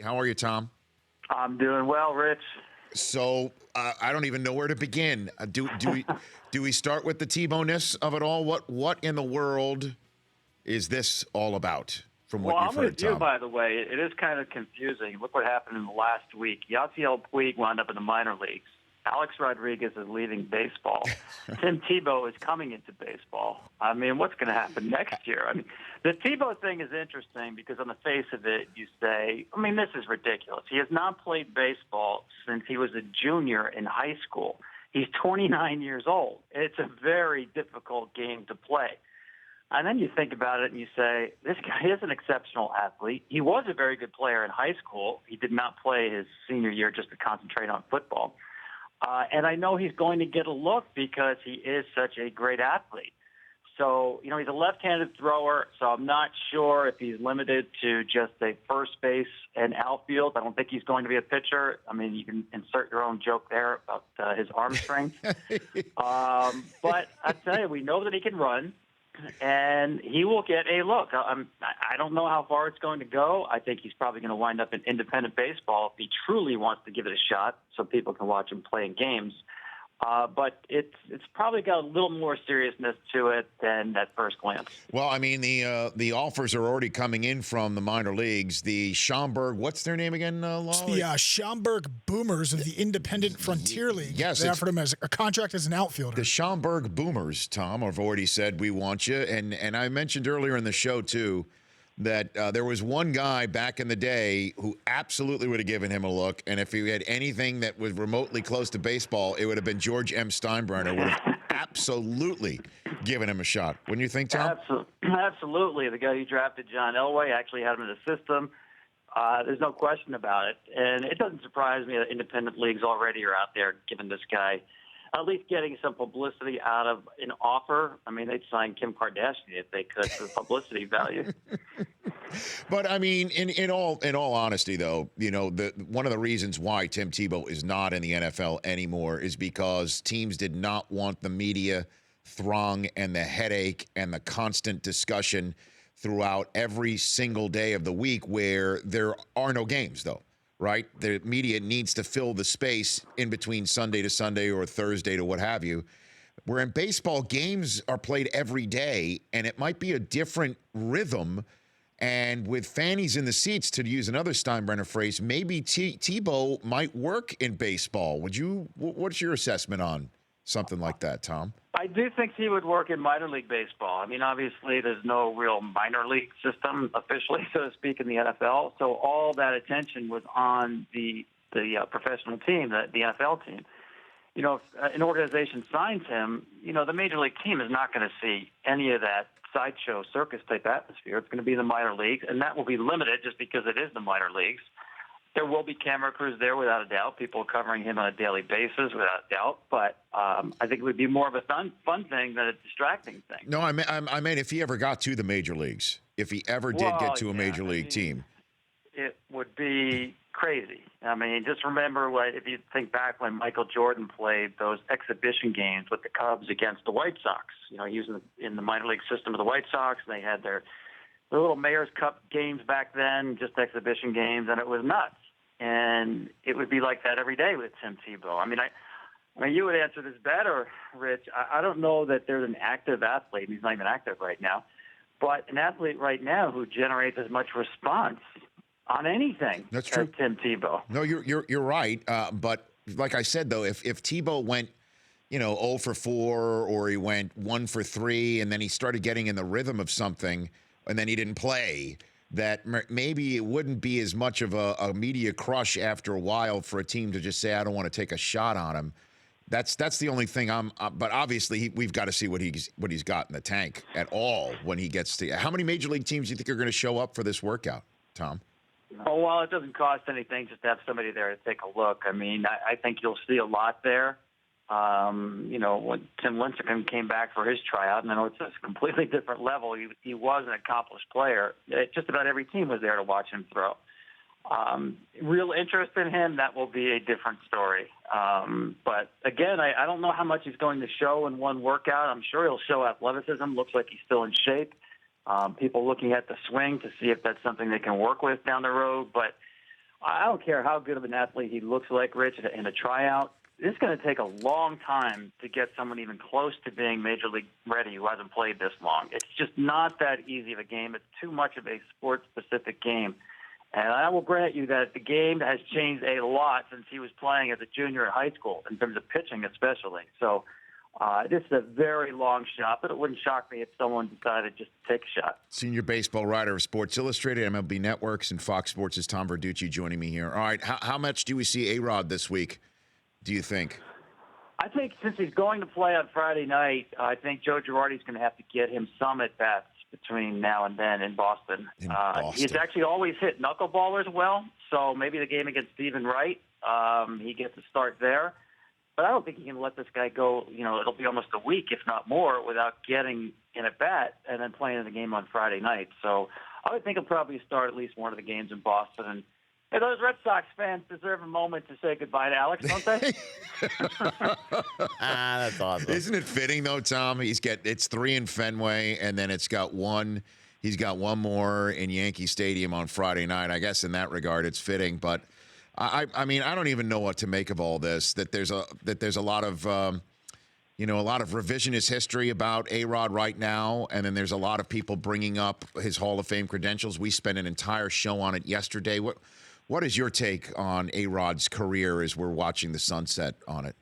How are you, Tom? I'm doing well, Rich. So I don't even know where to begin. Do we start with the Tebow-ness of it all? What in the world is this all about? From what Well, you've I'm heard, with you, Tom. by the way. It is kind of confusing. Look what happened in the last week. Yasiel Puig wound up in the minor leagues. Alex Rodriguez is leaving baseball. Tim Tebow is coming into baseball. I mean, what's going to happen next year? I mean, the Tebow thing is interesting because on the face of it, you say, I mean, this is ridiculous. He has not played baseball since he was a junior in high school. He's 29 years old. It's a very difficult game to play. And then you think about it and you say, this guy is an exceptional athlete. He was a very good player in high school. He did not play his senior year just to concentrate on football. And I know he's going to get a look because he is such a great athlete. So, he's a left-handed thrower, so I'm not sure if he's limited to just a first base and outfield. I don't think he's going to be a pitcher. I mean, you can insert your own joke there about his arm strength. But I tell you, we know that he can run. And he will get a look. I don't know how far it's going to go. I think he's probably going to wind up in independent baseball if he truly wants to give it a shot so people can watch him play in games. But it's probably got a little more seriousness to it than at first glance. Well, I mean, the offers are already coming in from the minor leagues. The Schaumburg, what's their name again, Lalo? It's the Schaumburg Boomers of the Independent Frontier League. Yes, they offered him as a contract as an outfielder. The Schaumburg Boomers, Tom, have already said, we want you. And I mentioned earlier in the show, too, that there was one guy back in the day who absolutely would have given him a look. And if he had anything that was remotely close to baseball, it would have been George M. Steinbrenner would have absolutely given him a shot. Wouldn't you think, Tom? Absolutely. The guy who drafted John Elway actually had him in the system. There's no question about it. And it doesn't surprise me that independent leagues already are out there giving this guy at least getting some publicity out of an offer. I mean, they'd sign Kim Kardashian if they could for publicity value. But I mean, in all honesty, though, one of the reasons why Tim Tebow is not in the NFL anymore is because teams did not want the media throng and the headache and the constant discussion throughout every single day of the week where there are no games, though. Right? The media needs to fill the space in between Sunday to Sunday or Thursday to what have you. Where in baseball, games are played every day, and it might be a different rhythm. And with fannies in the seats, to use another Steinbrenner phrase, maybe Tebow might work in baseball. What's your assessment on something like that, Tom? I do think he would work in minor league baseball. I mean, obviously, there's no real minor league system officially, so to speak, in the NFL. So all that attention was on the professional team, the NFL team. If an organization signs him, the major league team is not going to see any of that sideshow circus type atmosphere. It's going to be the minor leagues, and that will be limited just because it is the minor leagues. There will be camera crews there, without a doubt, people covering him on a daily basis, without a doubt. But I think it would be more of a fun thing than a distracting thing. No, I mean if he ever got to the major leagues, if he ever did get to a major league team. It would be crazy. I mean, just remember if you think back when Michael Jordan played those exhibition games with the Cubs against the White Sox. He was in the minor league system of the White Sox, and they had their little Mayor's Cup games back then, just exhibition games, and it was nuts. And it would be like that every day with Tim Tebow. I mean, you would answer this better, Rich. I don't know that there's an active athlete. He's not even active right now. But an athlete right now who generates as much response on anything as Tim Tebow. No, you're right. But like I said, though, if Tebow went, 0 for 4 or he went 1 for 3 and then he started getting in the rhythm of something and then he didn't play, that maybe it wouldn't be as much of a media crush after a while for a team to just say, I don't want to take a shot on him. That's the only thing but obviously we've got to see what he's got in the tank at all when he gets to. How many major league teams do you think are going to show up for this workout, Tom? Oh, well, it doesn't cost anything just to have somebody there to take a look. I mean, I think you'll see a lot there. When Tim Lincecum came back for his tryout, and I know it's a completely different level. He was an accomplished player. Just about every team was there to watch him throw. Real interest in him, that will be a different story. But again, I don't know how much he's going to show in one workout. I'm sure he'll show athleticism. Looks like he's still in shape. People looking at the swing to see if that's something they can work with down the road. But I don't care how good of an athlete he looks like, Rich, in a tryout. It's going to take a long time to get someone even close to being major league ready who hasn't played this long. It's just not that easy of a game. It's too much of a sports-specific game. And I will grant you that the game has changed a lot since he was playing as a junior in high school, in terms of pitching especially. So this is a very long shot, but it wouldn't shock me if someone decided just to take a shot. Senior baseball writer of Sports Illustrated, MLB Networks, and Fox Sports' Tom Verducci joining me here. All right, how much do we see A-Rod this week, do you think? I think since he's going to play on Friday night, I think Joe Girardi's going to have to get him some at-bats between now and then in Boston. He's actually always hit knuckleballers well, so maybe the game against Stephen Wright, he gets a start there. But I don't think he can let this guy go, it'll be almost a week, if not more, without getting in at bat and then playing in the game on Friday night. So I would think he'll probably start at least one of the games in Boston. And hey, those Red Sox fans deserve a moment to say goodbye to Alex, don't they? That's awesome. Isn't it fitting though, Tom? It's 3 in Fenway, and then he's got one more in Yankee Stadium on Friday night. I guess in that regard, it's fitting. But I mean, I don't even know what to make of all this. That there's a lot of a lot of revisionist history about A-Rod right now, and then there's a lot of people bringing up his Hall of Fame credentials. We spent an entire show on it yesterday. What is your take on A-Rod's career as we're watching the sunset on it?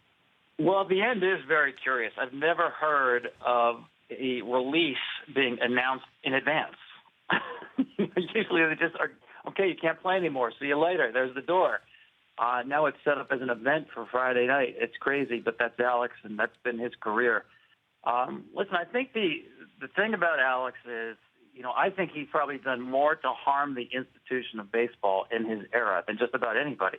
Well, the end is very curious. I've never heard of a release being announced in advance. Usually they just are, okay, you can't play anymore. See you later. There's the door. Now it's set up as an event for Friday night. It's crazy, but that's Alex, and that's been his career. Listen, I think the thing about Alex is, I think he's probably done more to harm the institution of baseball in his era than just about anybody.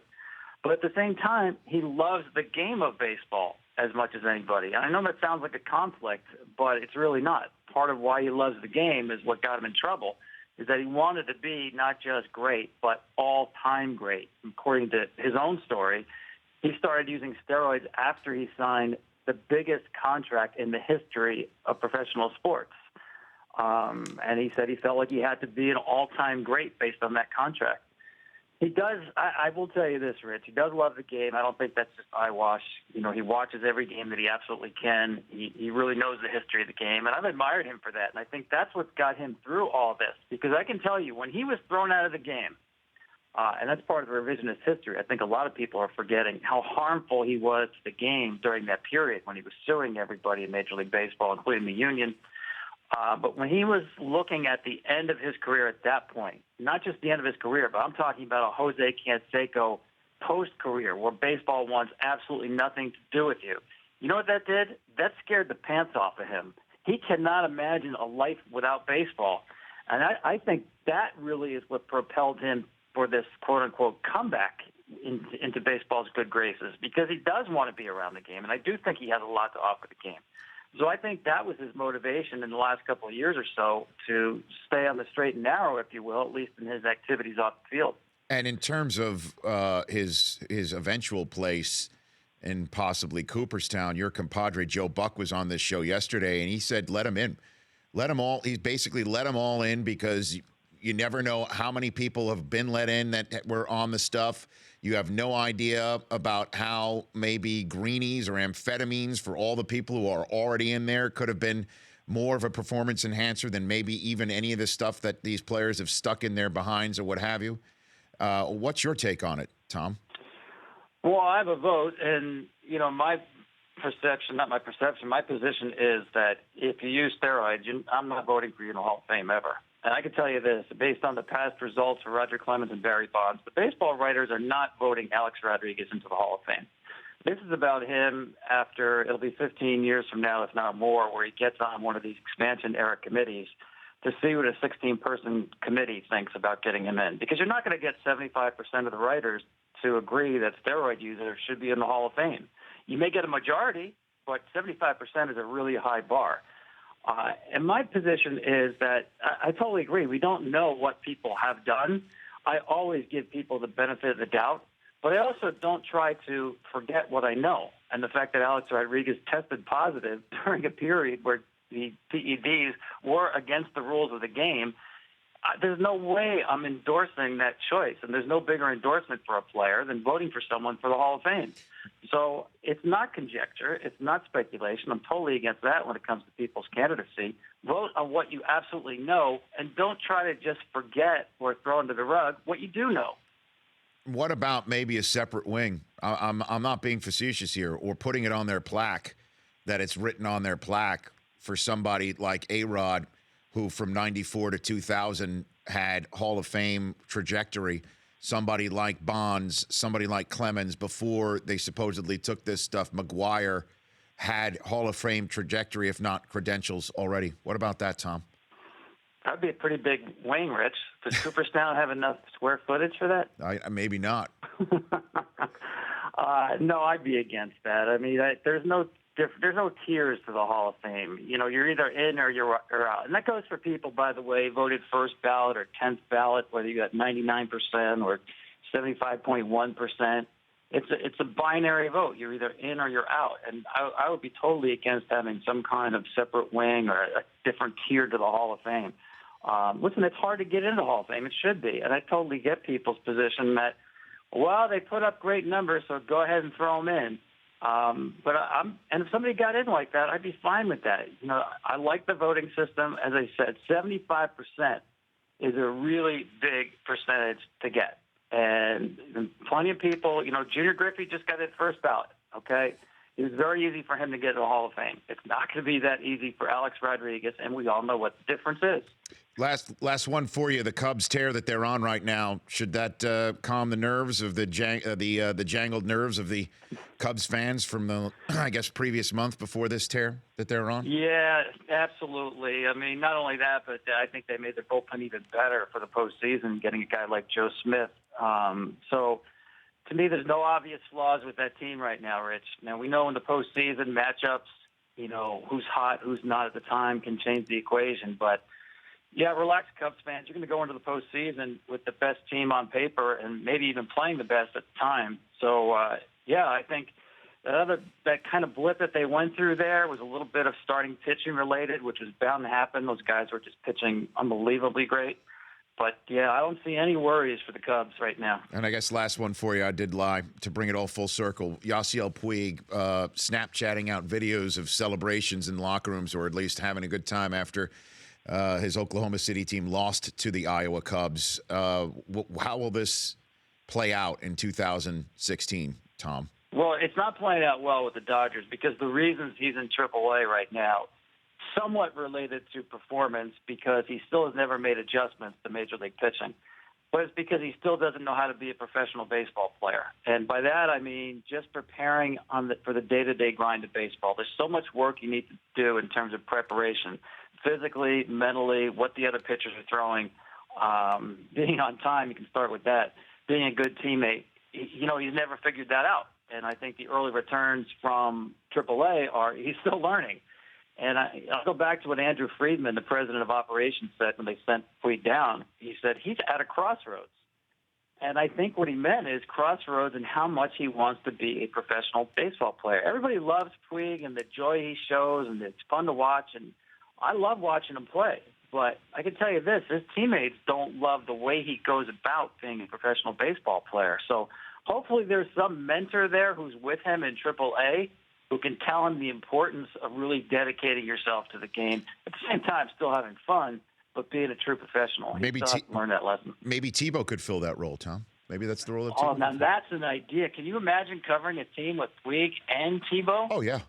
But at the same time, he loves the game of baseball as much as anybody. And I know that sounds like a conflict, but it's really not. Part of why he loves the game is what got him in trouble, is that he wanted to be not just great, but all-time great. According to his own story, he started using steroids after he signed the biggest contract in the history of professional sports. And he said he felt like he had to be an all-time great based on that contract. He does, I will tell you this, Rich, he does love the game. I don't think that's just eyewash. He watches every game that he absolutely can. He really knows the history of the game, and I've admired him for that. And I think that's what's got him through all this. Because I can tell you, when he was thrown out of the game, and that's part of the revisionist history, I think a lot of people are forgetting how harmful he was to the game during that period when he was suing everybody in Major League Baseball, including the union. But when he was looking at the end of his career at that point, not just the end of his career, but I'm talking about a Jose Canseco post-career where baseball wants absolutely nothing to do with you. You know what that did? That scared the pants off of him. He cannot imagine a life without baseball. And I think that really is what propelled him for this quote-unquote comeback into baseball's good graces, because he does want to be around the game, and I do think he has a lot to offer the game. So I think that was his motivation in the last couple of years or so, to stay on the straight and narrow, if you will, at least in his activities off the field. And in terms of his eventual place in possibly Cooperstown, your compadre Joe Buck was on this show yesterday, and he said, let him in. Let them all. He's basically let them all in, because you never know how many people have been let in that were on the stuff. You have no idea about how maybe greenies or amphetamines for all the people who are already in there could have been more of a performance enhancer than maybe even any of the stuff that these players have stuck in their behinds or what have you. What's your take on it, Tom? Well, I have a vote, and, my perception, not my perception, my position is that if you use steroids, I'm not voting for you in the Hall of Fame ever. And I can tell you this, based on the past results for Roger Clemens and Barry Bonds, the baseball writers are not voting Alex Rodriguez into the Hall of Fame. This is about him after, it'll be 15 years from now, if not more, where he gets on one of these expansion-era committees to see what a 16-person committee thinks about getting him in. Because you're not going to get 75% of the writers to agree that steroid users should be in the Hall of Fame. You may get a majority, but 75% is a really high bar. And my position is that I totally agree. We don't know what people have done. I always give people the benefit of the doubt, but I also don't try to forget what I know. And the fact that Alex Rodriguez tested positive during a period where the PEDs were against the rules of the game, there's no way I'm endorsing that choice, and there's no bigger endorsement for a player than voting for someone for the Hall of Fame. So it's not conjecture. It's not speculation. I'm totally against that when it comes to people's candidacy. Vote on what you absolutely know, and don't try to just forget or throw under the rug what you do know. What about maybe a separate wing? I'm not being facetious here, or putting it on their plaque, that it's written on their plaque for somebody like A-Rod, who from 94 to 2000 had Hall of Fame trajectory. Somebody like Bonds, somebody like Clemens, before they supposedly took this stuff, McGuire had Hall of Fame trajectory, if not credentials already. What about that, Tom? That'd be a pretty big wing, Rich. Does Cooperstown have enough square footage for that? Maybe not. No, I'd be against that. I mean, there's no tiers to the Hall of Fame. You know, you're either in or you're out. And that goes for people, by the way, voted first ballot or 10th ballot, whether you got 99% or 75.1%. It's a binary vote. You're either in or you're out. And I would be totally against having some kind of separate wing or a different tier to the Hall of Fame. Listen, it's hard to get into the Hall of Fame. It should be. And I totally get people's position that, well, they put up great numbers, so go ahead and throw them in. And if somebody got in like that, I'd be fine with that. You know, I like the voting system. As I said, 75% is a really big percentage to get. And plenty of people, you know, Junior Griffey just got in first ballot, okay? It was very easy for him to get to the Hall of Fame. It's not going to be that easy for Alex Rodriguez, and we all know what the difference is. Last one for you. The Cubs tear that they're on right now. Should that calm the nerves of the jangled nerves of the Cubs fans from the, I guess, previous month before this tear that they're on? Yeah, absolutely. I mean, not only that, but I think they made their bullpen even better for the postseason, getting a guy like Joe Smith. So to me, there's no obvious flaws with that team right now, Rich. Now, we know in the postseason matchups, you know, who's hot, who's not at the time can change the equation. But, yeah, relax, Cubs fans. You're going to go into the postseason with the best team on paper and maybe even playing the best at the time. So, yeah, I think that kind of blip that they went through there was a little bit of starting pitching related, which was bound to happen. Those guys were just pitching unbelievably great. But, yeah, I don't see any worries for the Cubs right now. And I guess last one for you, I did lie, to bring it all full circle. Yasiel Puig Snapchatting out videos of celebrations in locker rooms, or at least having a good time after his Oklahoma City team lost to the Iowa Cubs. How will this play out in 2016, Tom? Well, it's not playing out well with the Dodgers because the reasons he's in AAA right now somewhat related to performance, because he still has never made adjustments to Major League pitching. But it's because he still doesn't know how to be a professional baseball player. And by that, I mean just preparing for the day-to-day grind of baseball. There's so much work you need to do in terms of preparation, physically, mentally, what the other pitchers are throwing. Being on time, you can start with that. Being a good teammate, you know, he's never figured that out. And I think the early returns from AAA he's still learning. And I'll go back to what Andrew Friedman, the president of operations, said when they sent Puig down. He said he's at a crossroads. And I think what he meant is crossroads and how much he wants to be a professional baseball player. Everybody loves Puig and the joy he shows, and it's fun to watch. And I love watching him play. But I can tell you this, his teammates don't love the way he goes about being a professional baseball player. So hopefully there's some mentor there who's with him in AAA who can tell him the importance of really dedicating yourself to the game. At the same time, still having fun, but being a true professional. Maybe he still has to learn that lesson. Maybe Tebow could fill that role, Tom. Maybe that's the role of Oh, Tebow. now that's an idea. Can you imagine covering a team with Puig and Tebow? Oh, yeah.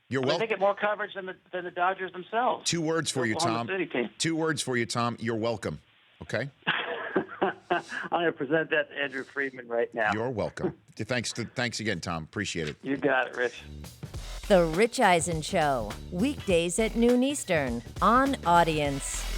You're welcome. They get more coverage than the Dodgers themselves. 2 words for you, Tom. 2 words for you, Tom. You're welcome. Okay? I'm going to present that to Andrew Friedman right now. You're welcome. Thanks again, Tom. Appreciate it. You got it, Rich. The Rich Eisen Show, weekdays at noon Eastern on Audience.